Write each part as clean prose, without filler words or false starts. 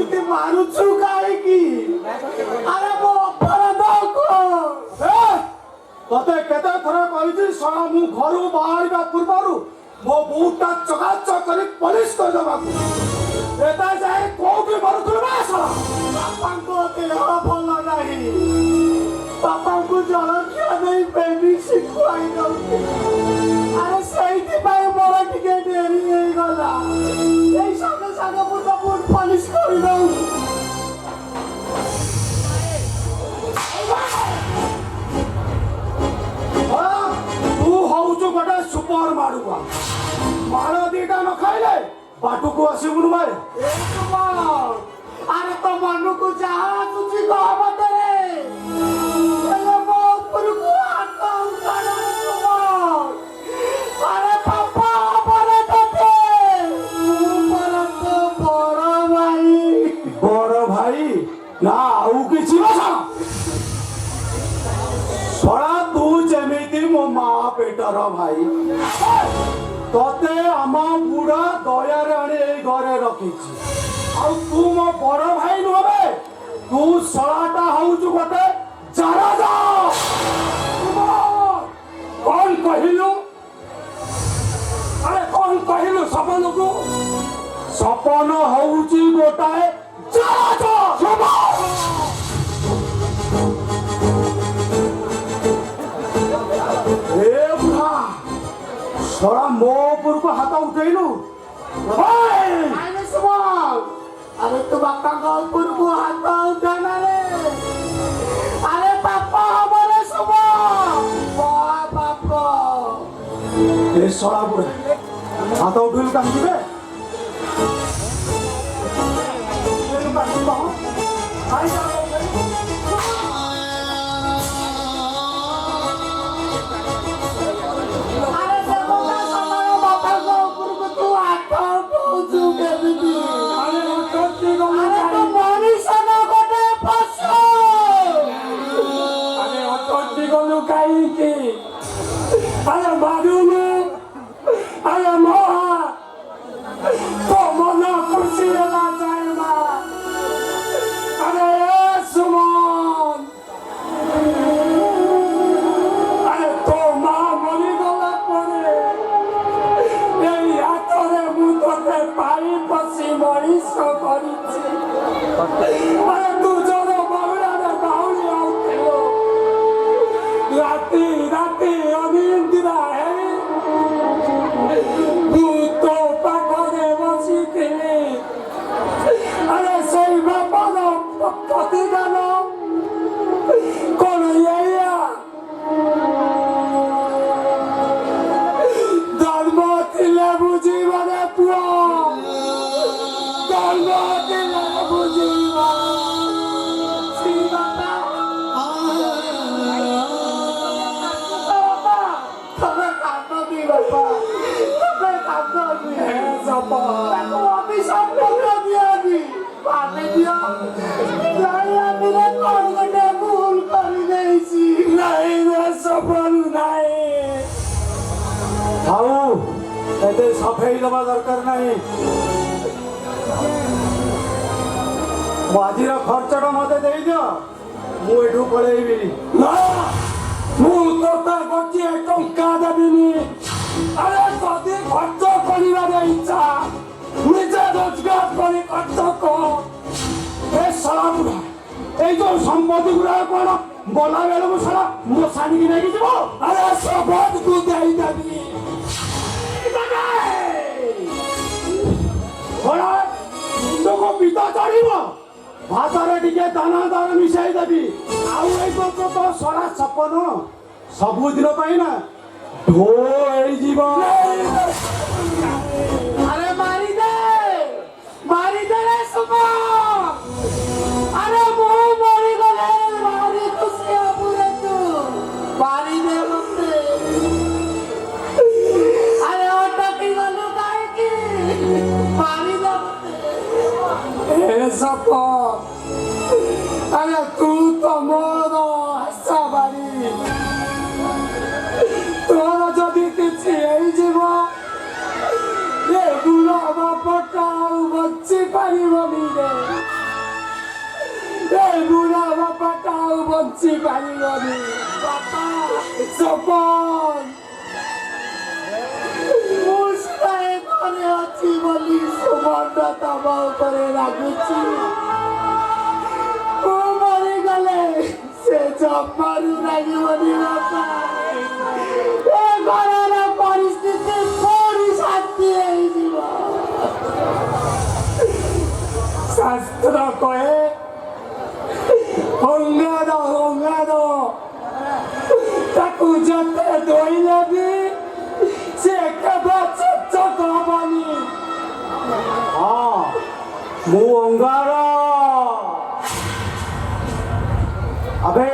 ଏମିତି ମାରୁଛୁ କାହିଁକି? ଆରେ ମୋ ଅପରାଧ କଣ? ତତେ କେତେ ଥର କହିଛି ଶଳା ମୁଁ ଘରୁ ବାହାରିବା ପୂର୍ବରୁ ମୋ ବୁଟଟା ଚକାଚକ କରି ପଲିସ କରିଦେବାକୁ। ଏଟା ଯାଇ କୋଉଠି ମରୁଥିଲୁ ନା ଶଳା? ବାପାଙ୍କ ଦେହ ଭଲ ନାହିଁ, ବାପାଙ୍କୁ ଜଳଖିଆ ଦେଇ ମେଡିସିନ ଖୁଆଇ ଦଉଛି। ଆରେ ସେଇଥିପାଇଁ ମୋର ଟିକେ ଡେରି ହେଇଗଲା। ଏଇ ସାଙ୍ଗେ ସାଙ୍ଗେ ମୁଁ ତ ବୁଟ ପଲିସ କରିଦଉଛି। ତୁ ହଉଛୁ ଗୋଟେ ସୁପର ମାଡୁଆ। ମାଳ ଦିଟା ନ ଖାଇଲେ ବାଟକୁ ଆସିବୁନି ଭାଇ। ଆରେ ତ ମନକୁ ଯାହା ଆସୁଛି କହ ମତେ। ମୋ ଉପରକୁ ହାତ ଉଠାନା। ଆରେ ବାପା ପରେ ତତେ ବଡ ଭାଇ। ବଡ ଭାଇ ନା ଆଉ କିଛି ଶଳା ତୁ ଯେମିତି ମୋ ମା ପେଟର ଭାଇ। ତତେ ଆମ ବୁଢା ଦୟାରେ ଆଣି ଏଇ ଘରେ ରଖିଛି। ଆଉ ତୁ ମୋ ବଡ ଭାଇ ନୁହବେ। ତୁ ଶଳାଟା ହଉଛୁ ଗୋଟେ ଜାରାଜ। କଣ କହିଲୁ? ଆରେ କଣ କହିଲୁ ସପନକୁ? ସପନ ହଉଛି ଗୋଟାଏ ଜାରାଜ। ଶଳା ମୋ ଉପରକୁ ହାତ ଉଠେଇଲୁ। ଆରେ ତୁ ବାପାଙ୍କ ଉପରକୁ ହାତ ଉଠାନା ରେ। ଆରେ ବାପା ହବରେ ଶୁଭ ବାପ। ଏ ଶଳା ବୁଢା ହାତ ଉଠେଇଲୁ କାହିଁକି ବେ? আরে বাড়ুনি, আরে মহা তো মনে খুশি না যায় না। আরে সুমন, আরে তো মা মরি গলা পরে এই হাতরে মু তোতে পাই পশি মরিষ করিছি। আরে দুজন বাউলারে বাউলি আউছিল রাতি রাতি অনিন্দিরা হেরি ভূত পাখরে বসিଥିଲି। আরে সেই বাপর প্রতিদান কଣ ଏଇଆ? ଧର୍ମ ଥିଲେ ବୁଝିବାରେ ପୁଅ, ଧର୍ମ ଥିଲେ ବୁଝିବା। ସଫେଇ ଦେବା ଦରକାର ନାହିଁ। ଆଜିର ଖର୍ଚ୍ଚଟା ମତେ ଦେଇଦିଅ, ମୁଁ ଏଠୁ ପଳେଇବି। ମୁଁ ତୋତେ ଗୋଟିଏ ଟଙ୍କା ଦେବିନି। ଆରେ ଯଦି ଖର୍ଚ୍ଚ କରିବାର ଇଚ୍ଛା ନିଜେ ରୋଜଗାର କରି ଖର୍ଚ୍ଚ କର। ଏ ଶଳା ବୁଢା ଏଇ ଯୋଉ ସମ୍ପତ୍ତି ଗୁଡାକ କଣ ଗଲା ବେଳକୁ ଶଳା ମୋ ସାଙ୍ଗିକି ନେଇକି ଯିବ? ଆରେ ସବୁକୁ ଦେଇଦେବି। ମୁଣ୍ଡକୁ ପିତା ଚଢିବ, ଭାତରେ ଟିକେ ଦାନା ଦାନା ମିଶାଇ ଦେବି। ଆଉ ଏଇ ତ ଶଳା ସପନ ସବୁଦିନ ପାଇଁ ନା ଢୋ ହେଇଯିବ। ଆରେ ମାରିଦେ ମାରିଦେଲେ ଶୁଭ। ଆରେ ମୁଁ ମରିଗଲେ ଭାରି ଖୁସି ହବୁ ରେ ତୁ। ମାରିଦେ ମତେ। ଆରେ ଅଟକି ଗଲୁ କାହିଁକି? ମାରିଦେ ମତେ। ଏ ସପ, ଆରେ ତୁ ତ ମୋର ହାସାବାରି। ତୋର ଯଦି କିଛି ହେଇଯିବ ଏ ବୁଢା ବାପଟା ଆଉ ବଞ୍ଚି ପାରିବନି ରେ। ଆଉ ବଞ୍ଚି ପାରିବନି ବାପା ସପନ ମୁଁ ସିନା ଏ ଘରେ ଅଛି ବୋଲି ସୁମନ ତମ ଉପରେ ରାଗୁଛି ମୁଁ ମରିଗଲେ ସେ ଜମାରୁ ରାଗିବନି ବାପା ଏ ଘରର ପରିସ୍ଥିତି ପୁଣି ଶାନ୍ତି ହେଇଯିବ ଶାସ୍ତ୍ର କହେ ଅଙ୍ଗାର ତାକୁ ଯେତେ ଧୋଇଲେ ବି ସେ କେବେ ଚକଚକ ହବନି ହଁ ମୁଁ ଅଙ୍ଗାର আবে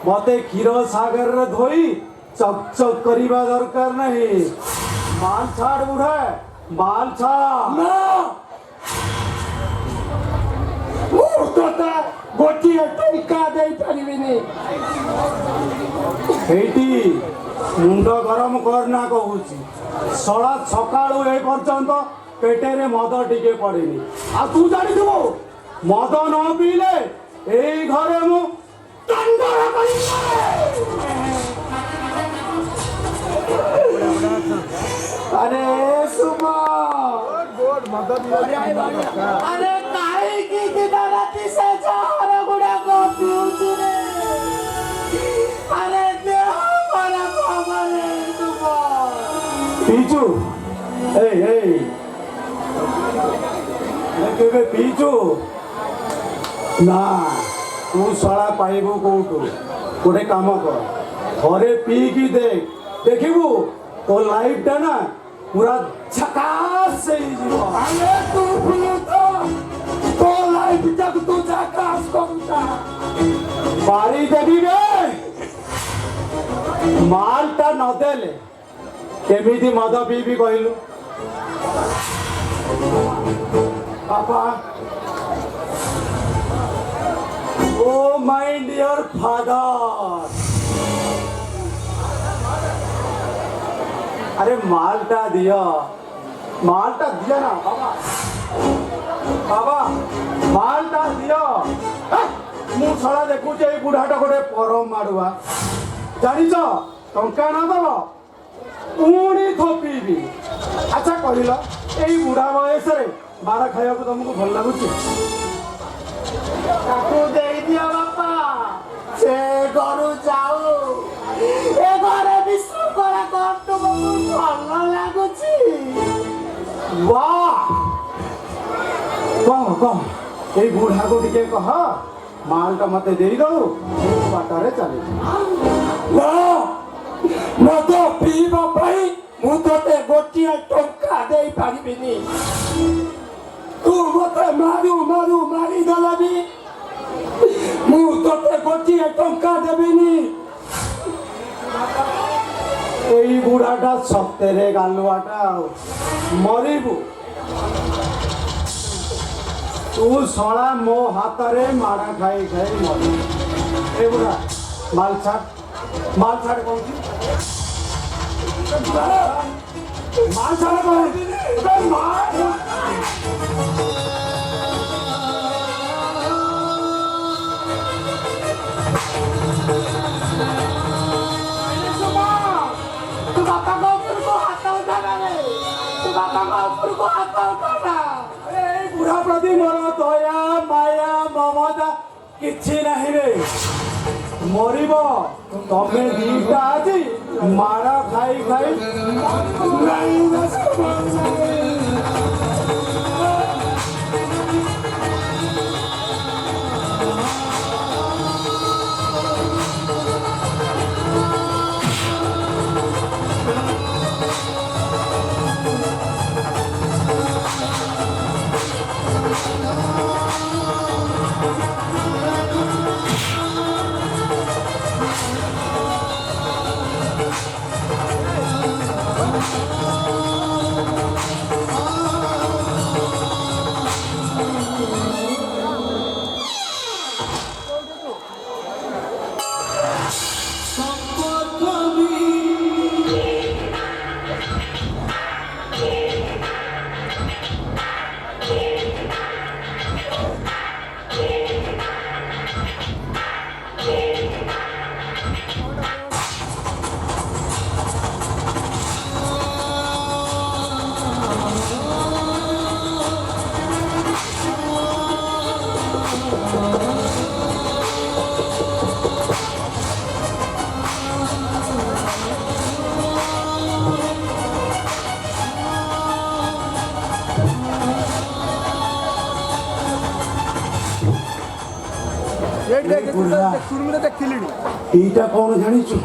মতে ক্ষীর সাগরের ধোই চকচক করিবা দরকার নাই মাল ছাড় বুড়া মাল ছাড় না ମୁଁ ତୋତେ ଗୋଟିଏ ଟଙ୍କା ଦେଇପାରିବିନି এইটি মুন্ড গরম করনা কহুছি সলা সকালু এই পর্যন্ত পেটেরে মদ টিকে পড়েনি আর তু জানিথিবু মদ ন পিলে এই ঘরে মু তন্ডর করি अरे सुमा अरे काहींକି ଦିନ ରାତି ସେ ଝାଳ ଗୁଡାକ ପିଉଛୁ ରେ अरे देह ଖରାପ ହବରେ ସୁମା পিচু এই কেবে পিচু না তু সলা পাইবু কোউটু গোটে কাম কর ঘরে পিকি দেখিবু তো লাইফটা না পুরা ঝাকাস ହେଇଯିବ अरे तू पियो तो लाइफ तक तू झकास କରୁता বাড়ি দেবি রে মালটা নদেলে কেমিতি মদ পিবি কহিলু বাবা ও মাই ডিয়ার ফাদার अरे मालटा दिया ना बाबा मालटा दिया मु छड़ा देखुचे ए बुढ़ाटा गोटे परम मारुआ जानिच टंका ना दब पुणी थपीबी अच्छा कहल एई बुढ़ा बयस रे बारा खाया को तुमको भल लगुच ତାକୁ ଦେଇଦିଅ ବାପା ସେ ଘରୁ ଯାଉ ଏ ଘରେ ବିଶୃଙ୍ଖଳା କର ତୁମକୁ ଭଲ ଲାଗୁଛି वाह कह ए बुढ़ा को टिके कह मालटा मते देई दो बाटारे चले ନା ମଦ ପିଇବା ପାଇଁ ମୁଁ ତୋତେ ଗୋଟିଏ ଟଙ୍କା ଦେଇପାରିବିନି ତୁ ମତେ ମାରିଦେଲେ ବି ମୁଁ ତୋତେ ଗୋଟିଏ ଟଙ୍କା ଦେବିନି এই বুড়াটা সপ্তেরে গালুয়াটা মরিবু তু শলা মো হাতরে মাড়া খাই মরি এই বুড়া মাল ছাড় কৌছি মাল ছাড় কৌছি ତୁ ବାପାଙ୍କ ଉପରକୁ ହାତ ଉଠାନା ରେ ତୁ ବାପାଙ୍କ ଉପରକୁ ହାତ ଉଠାନା এই বুড়া প্রতি মোর দয়া মায়া মমতা কিছু নাহি রে মরিব তমে দিটা আছি মারা খাই এইটা কোন জানিଛୁ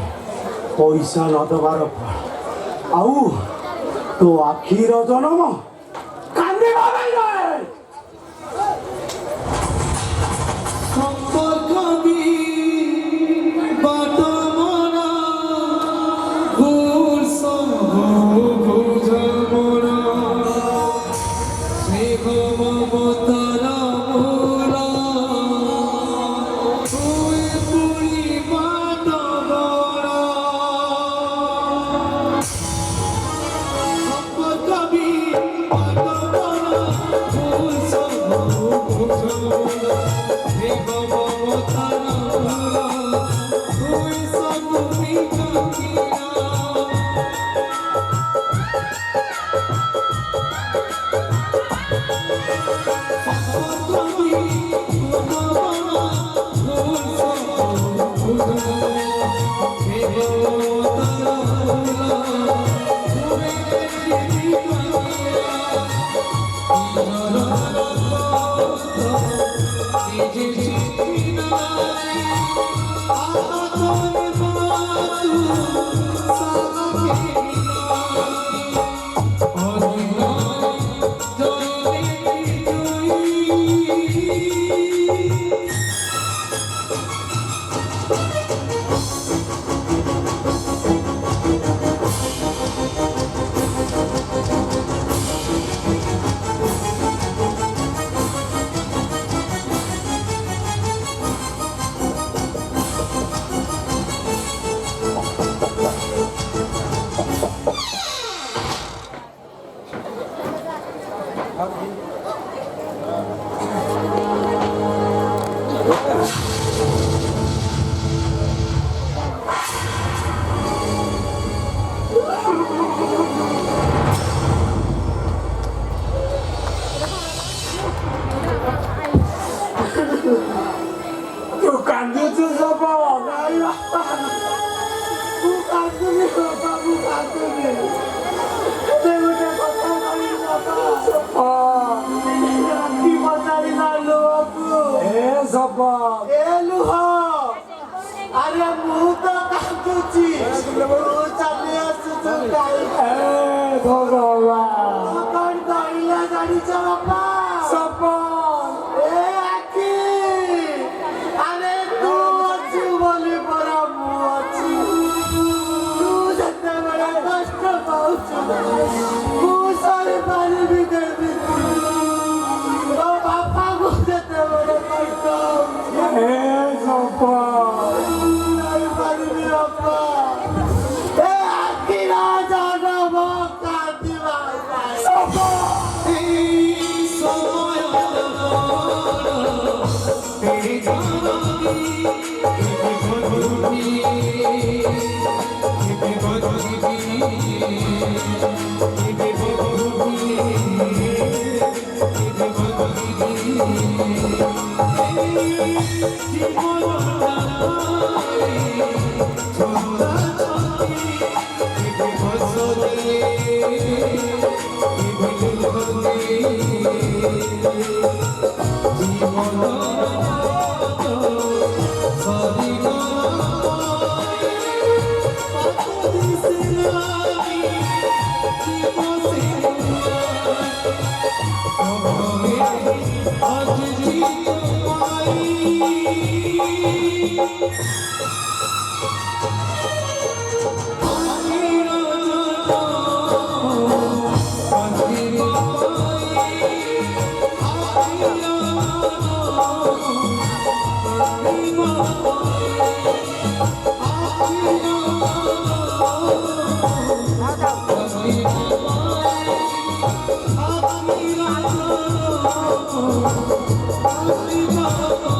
পয়সা ନ ଦେବାର ଫଳ ଆଉ ତୋ ଆଖିର ଜନମ କାନ୍ଦିବା ନାହିଁ ତୁ କାନ୍ଦୁଛୁ ସପା ତୁ କାନ୍ଦୁନି ସପା ମୁଁ କାନ୍ଦୁନି ସେ ଗୋଟେ କଥା କହିଲି ସପା ରାତି ପଚାରିଲା ଲୁହକୁ ଏ ସପା ଏ ଲୁହ ଆରେ ମୁଁ ତ କାନ୍ଦୁଛି ତୁ ଚାଲି ଆସୁଛୁ କାହିଁ ଭଗବାନ କଣ କହିଲା ଜାଣିଛ ବାପା ସପା Oh,